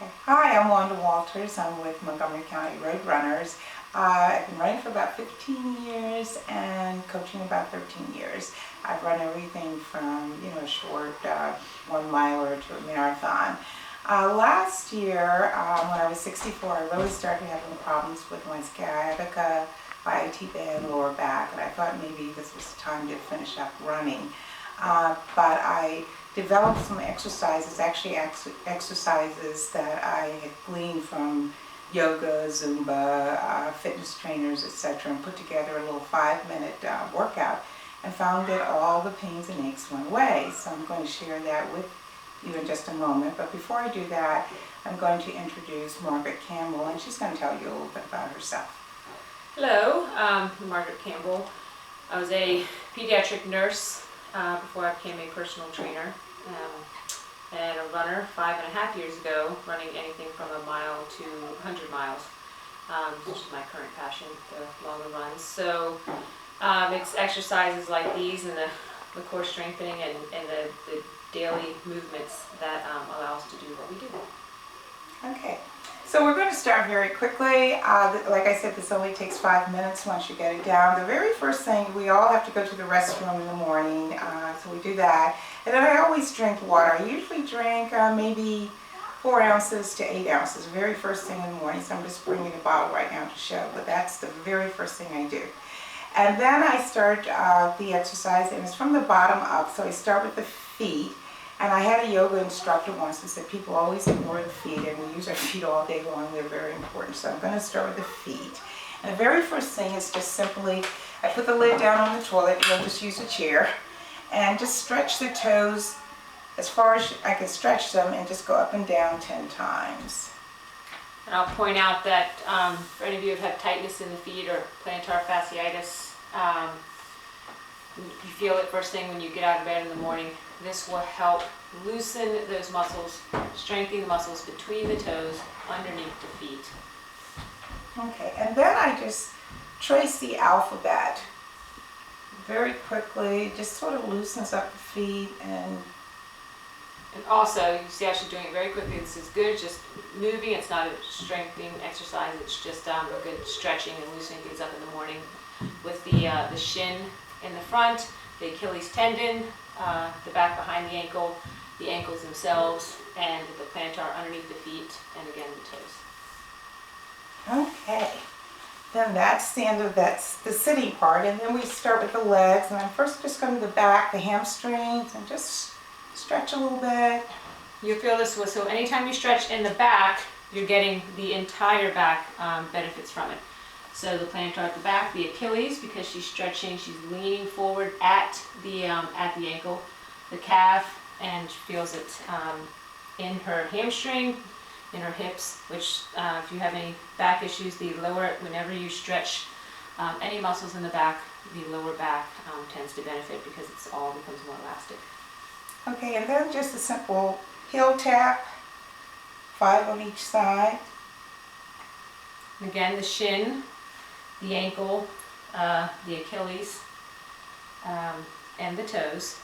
Okay. Hi, I'm Wanda Walters. I'm with Montgomery County Road Runners. I've been running for about 15 years and coaching about 13 years. I've run everything from, a short 1 miler to a marathon. Last year, when I was 64, I really started having problems with my sciatica, my IT band, lower back, and I thought maybe this was the time to finish up running. But I developed some exercises, actually exercises that I had gleaned from yoga, Zumba, fitness trainers, etc., and put together a little 5-minute workout and found that all the pains and aches went away. So I'm going to share that with you in just a moment. But before I do that, I'm going to introduce Margaret Campbell, and she's going to tell you a little bit about herself. Hello, I'm Margaret Campbell. I was a pediatric nurse before I became a personal trainer and a runner 5.5 years ago, running anything from 1 mile to 100 miles, which is my current passion, the longer runs. So it's exercises like these and the core strengthening and the daily movements that allow us to do what we do. Okay, so we're going to start very quickly. Like I said, this only takes 5 minutes once you get it down. The very first thing, we all have to go to the restroom in the morning, so we do that. And then I always drink water. I usually drink maybe 4 ounces to 8 ounces, the very first thing in the morning. So I'm just bringing a bottle right now to show, but that's the very first thing I do. And then I start the exercise, and it's from the bottom up. So I start with the feet. And I had a yoga instructor once who said people always ignore the feet, and we use our feet all day long. They're very important. So I'm going to start with the feet. And the very first thing is just simply, I put the lid down on the toilet, you'll just use a chair, and just stretch the toes as far as I can stretch them, and just go up and down 10 times. And I'll point out that for any of you who have tightness in the feet or plantar fasciitis, you feel it first thing when you get out of bed in the morning. This will help loosen those muscles, strengthen the muscles between the toes, underneath the feet. Okay, and then I just trace the alphabet very quickly. Just sort of loosens up the feet and also, you see actually doing it very quickly. This is good, just moving. It's not a strengthening exercise. It's just a good stretching and loosening things up in the morning. With the shin in the front, the Achilles tendon, the back behind the ankles themselves, and the plantar underneath the feet, and again the toes. okay. Then that's the end of the sitting part, and then we start with the legs. And I'm first just going to the back, the hamstrings, and just stretch a little bit. You feel this was so anytime you stretch in the back, you're getting the entire back benefits from it. So the plantar at the back, the Achilles, because she's stretching, she's leaning forward at the ankle, the calf, and she feels it in her hamstring, in her hips, which if you have any back issues, the lower, whenever you stretch any muscles in the back, the lower back tends to benefit because it's all becomes more elastic. Okay, and then just a simple heel tap, 5 on each side. And again, the shin, the ankle, the Achilles, and the toes.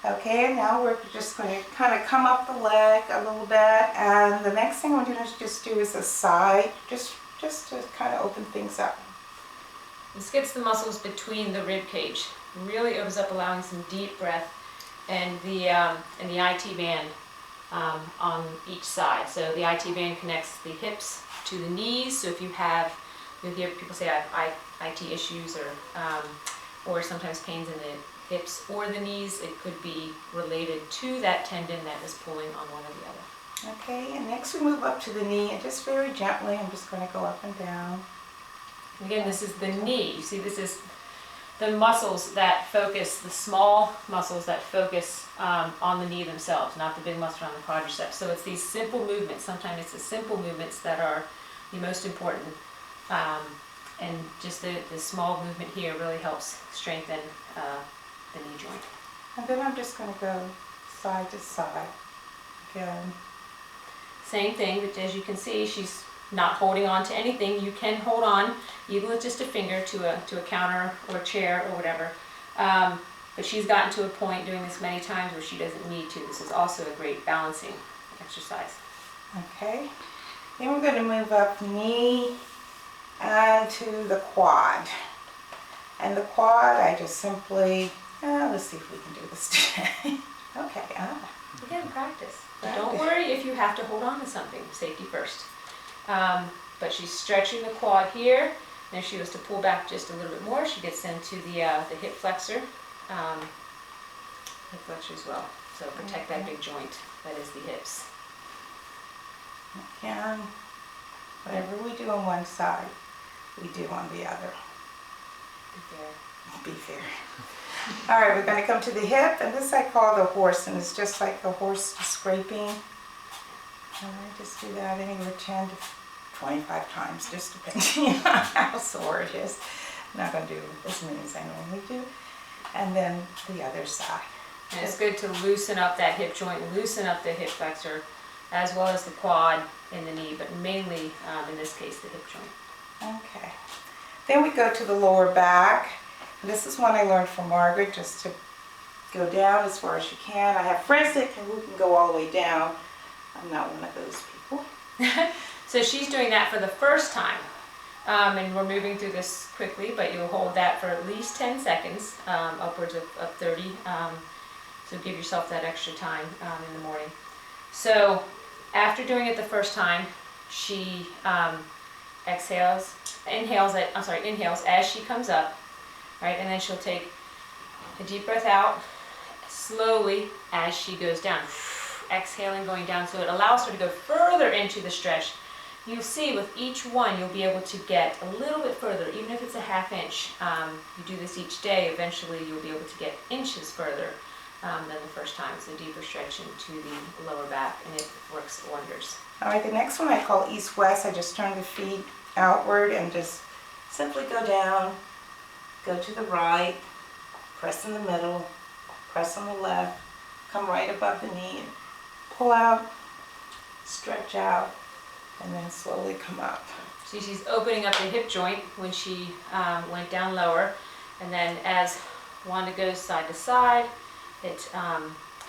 Okay, and now we're just going to kind of come up the leg a little bit, and the next thing we're going to just do is a side, just to kind of open things up. This gets the muscles between the rib cage, really opens up, allowing some deep breath, and the IT band on each side. So the IT band connects the hips to the knees. So if you have, you'll hear people say I have IT issues or sometimes pains in the hips or the knees, it could be related to that tendon that is pulling on one or the other. Okay, and next we move up to the knee, and just very gently, I'm just going to go up and down. Again, this is the knee. You see, this is the muscles that focus, the small muscles that focus on the knee themselves, not the big muscle around the quadriceps. So it's these simple movements. Sometimes it's the simple movements that are the most important. And just the small movement here really helps strengthen the knee joint. And then I'm just going to go side to side again. Same thing, but as you can see, she's not holding on to anything. You can hold on, even with just a finger, to a counter or a chair or whatever. but she's gotten to a point doing this many times where she doesn't need to. This is also a great balancing exercise. Okay. Then we're going to move up knee and to the quad. And the quad, I just simply, let's see if we can do this today. Okay. Again, practice. But don't worry if you have to hold on to something. Safety first. But she's stretching the quad here. And if she was to pull back just a little bit more, she gets into the hip flexor. Hip flexor as well. So protect that big joint that is the hips. Again, whatever we do on one side, we do on the other. Be fair. Be fair. All right, we're going to come to the hip, and this I call the horse, and it's just like the horse scraping. And I just do that anywhere 10 to 25 times, just depending on how sore it is. I'm not going to do as many as I normally do. And then the other side. And it's good to loosen up that hip joint, loosen up the hip flexor, as well as the quad and the knee, but mainly, in this case, the hip joint. Okay. Then we go to the lower back. And this is one I learned from Margaret, just to go down as far as you can. I have friends that can go all the way down. I'm not one of those people. So she's doing that for the first time. And we're moving through this quickly, but you'll hold that for at least 10 seconds, upwards of 30. So give yourself that extra time in the morning. So after doing it the first time, she inhales as she comes up, right? And then she'll take a deep breath out slowly as she goes down, exhaling, going down. So it allows her to go further into the stretch. You'll see with each one, you'll be able to get a little bit further, even if it's a ½ inch. You do this each day, eventually you'll be able to get inches further than the first time. It's a deeper stretch into the lower back, and it works wonders. All right, the next one I call east-west. I just turn the feet outward and just simply go down, go to the right, press in the middle, press on the left, come right above the knee, and pull out, stretch out, and then slowly come up. See, she's opening up the hip joint when she went down lower, and then as Wanda goes side to side, it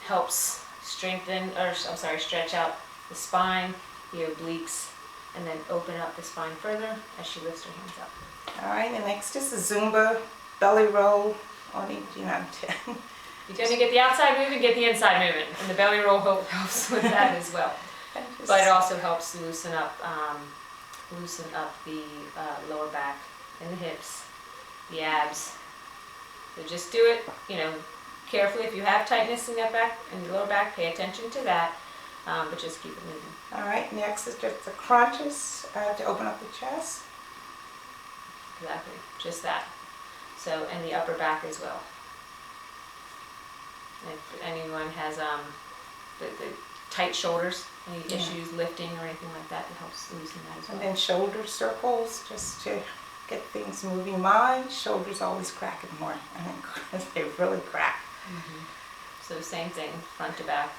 helps stretch out the spine, the obliques, and then open up the spine further as she lifts her hands up. All right, and next is the Zumba belly roll on each, 10. You're going to get the outside movement, get the inside movement, and the belly roll helps with that as well. But it also helps loosen up the lower back and the hips, the abs. So just do it, carefully. If you have tightness in that back and your lower back, pay attention to that, but just keep it moving. All right, next is just the crunches to open up the chest. Exactly, just that. So, and the upper back as well. If anyone has the tight shoulders, any issues lifting or anything like that, it helps loosen that as well. And then shoulder circles, just to get things moving. My shoulders always crack in the morning. They really crack. Mm-hmm. So same thing, front to back,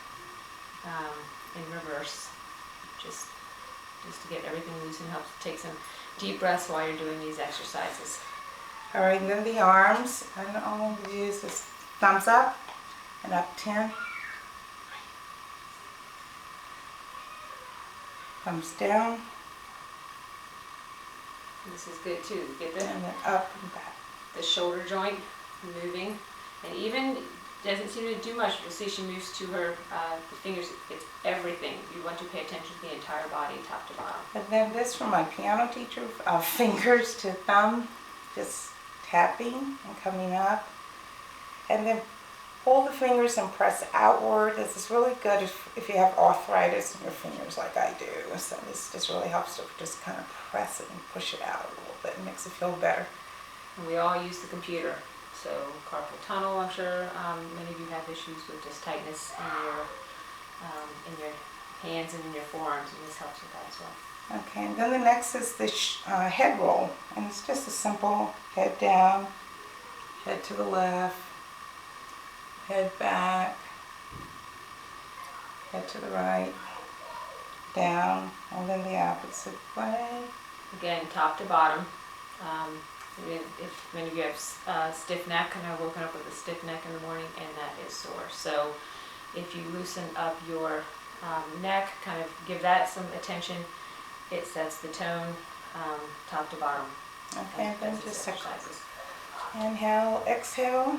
in reverse, just to get everything loose and help take some deep breaths while you're doing these exercises. All right, and then the arms. I don't know if you use this thumbs up and up 10. Thumbs down. And this is good too. Get And then up and back. the shoulder joint moving, and even doesn't seem to do much. You'll see she moves to her the fingers. It's everything. You want to pay attention to the entire body, top to bottom. And then this from my piano teacher, fingers to thumb, just tapping and coming up. And then pull the fingers and press outward. This is really good if you have arthritis in your fingers like I do. So this just really helps to just kind of press it and push it out a little bit. It makes it feel better. And we all use the computer. So carpal tunnel, I'm sure many of you have issues with just tightness in your hands and in your forearms, and this helps with that as well. Okay, and then the next is the head roll. And it's just a simple head down, head to the left, head back, head to the right, down, and then the opposite way. Again, top to bottom. If many of you have stiff neck and are woken up with a stiff neck in the morning and that is sore. So if you loosen up your neck, kind of give that some attention, it sets the tone top to bottom. Okay, then That's just exercises. inhale, exhale.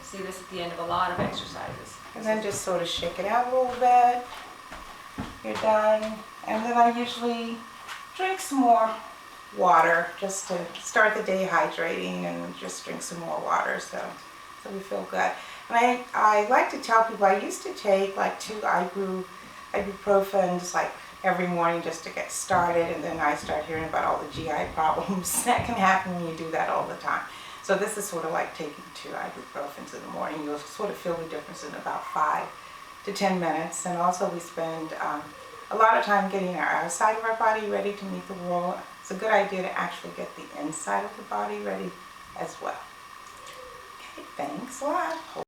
See this at the end of a lot of exercises. And then just sort of shake it out a little bit. You're done. And then I usually drink some more water just to start the day hydrating, and just drink some more water so we feel good. And I like to tell people I used to take like 2 ibuprofens like every morning just to get started, and then I start hearing about all the GI problems that can happen when you do that all the time. So this is sort of like taking 2 ibuprofens in the morning. You'll sort of feel the difference in about 5 to 10 minutes. And also we spend a lot of time getting our outside of our body ready to meet the world. It's a good idea to actually get the inside of the body ready as well. Okay, thanks a lot.